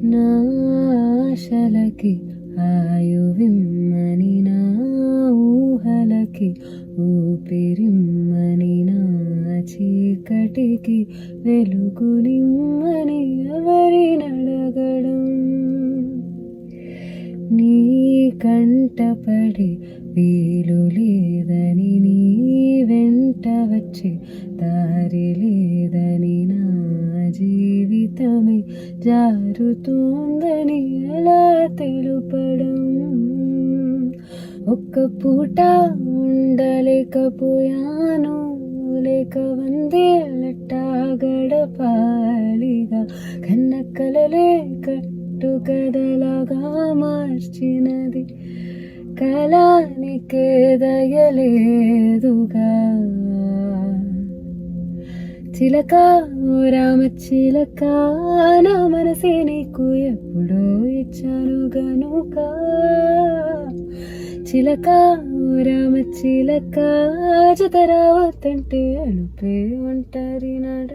నా ఆశలకి ఆయువిమ్మని, నా ఊహలకి ఊపిరిమ్మని, నా చీకటికి వెలుగునిమ్మని ఎవరినడగడం. నీ కంటపడి వీలు లేదని, నీ వెంట వచ్చే దారి లేదని, నా జీవితమే జారుతోందని ఎలా తెలుపడం. ఒక్క పూట ఉండలేకపోయాను, లేక వందేళ్ళట్టా గడపాలిగా, కన్న కలలే కట్టుకథలాగా మార్చినది కాలానికే దయలేదుగా. చిలక ఓ రామ చిలక, నా మనసే నీకు ఎప్పుడో ఇచ్చాను గనుక. చిలక ఓ రామ చిలక, జత రావద్దంటే అలుపే ఒంటరి నడ.